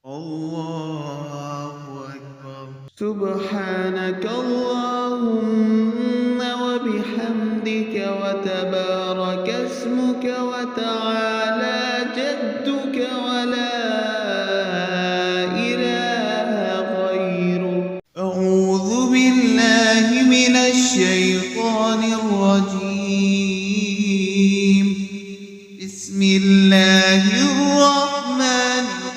الله أكبر. سبحانك اللهم وبحمدك وتبارك اسمك وتعالى جدك ولا إله غيرك. أعوذ بالله من الشيطان الرجيم. بسم الله الرحمن الرحيم.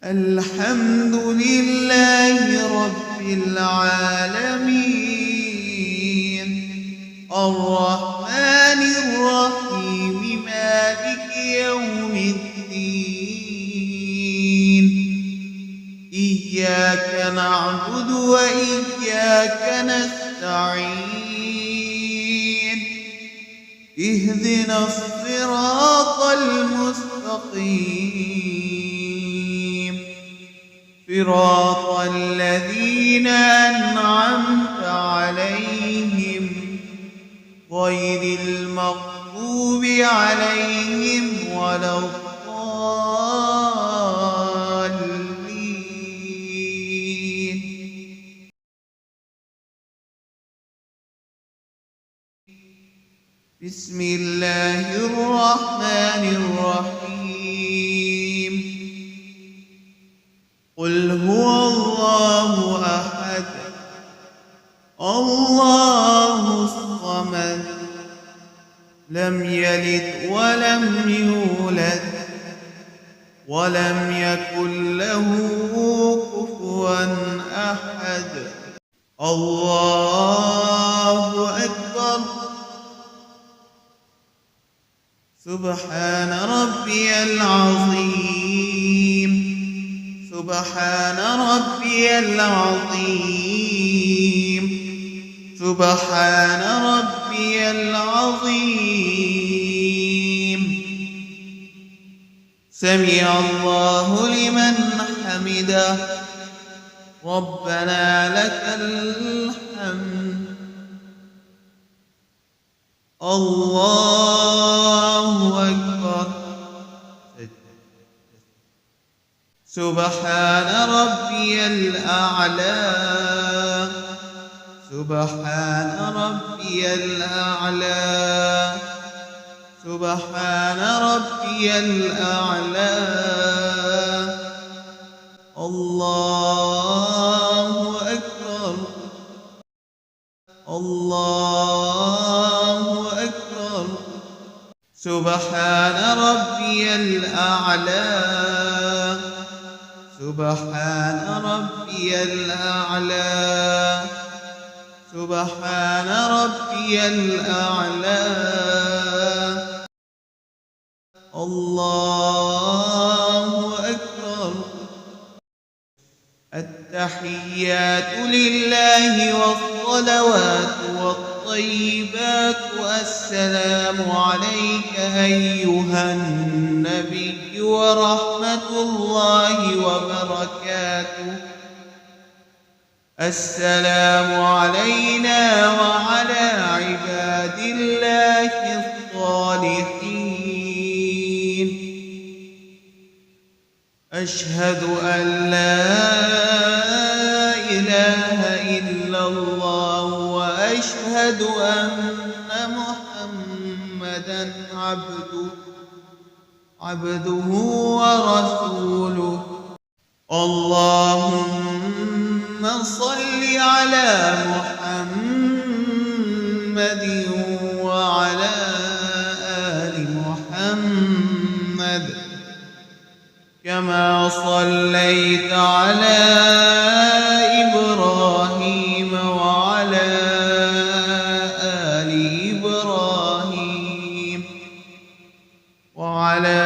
الحمد لله رب العالمين الرحمن الرحيم مالك يوم الدين. إياك نعبد وإياك نستعين. اهدنا الصراط المستقيم صراط الذين أنعمت عليهم غير المغضوب عليهم ولا الضالين. بسم الله الرحمن الرحيم. قل هو الله أحد الله الصمد لم يلد ولم يولد ولم يكن له كفوا أحد. الله أكبر. سبحان ربي العظيم. سبحان ربي العظيم. سبحان ربي العظيم. سمع الله لمن حمده ربنا لك الحمد. الله أكبر. سبحان ربي الأعلى. سبحان ربي الأعلى. سبحان ربي الأعلى. الله أكبر. الله أكبر. سبحان ربي الأعلى. سبحان ربي الأعلى. سبحان ربي الأعلى. الله أكبر. التحيات لله والصلوات والطيبات السلام عليك أيها النبي ورحمة الله وبركاته. السلام علينا وعلى عباد الله الصالحين. أشهد أن لا إله إلا الله وأشهد أن محمدًا عبده ورسوله. اللهم صل على محمد وعلى آل محمد كما صليت على إبراهيم وعلى آل إبراهيم وعلى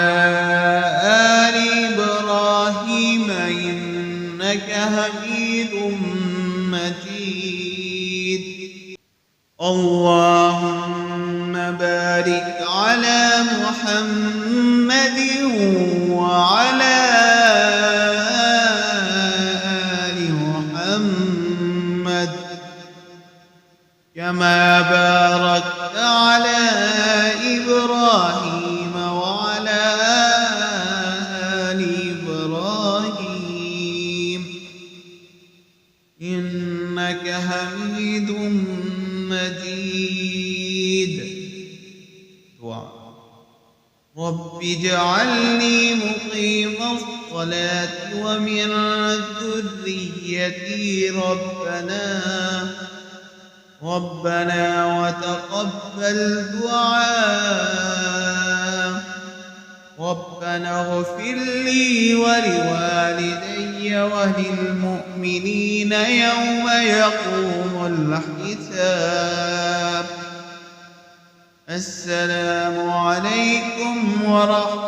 آل إبراهيم إنك حميد مجيد. اللهم بارك على محمد وعلى آل محمد كما باركت على إبراهيم وعلى مجيد. رب اجعلني مقيم الصلاة ومن ذريتي ربنا وتقبل دعاء. ربنا اغفر لي ولوالدي وللمؤمنين يوم يقوم الحساب. السلام عليكم ورحمة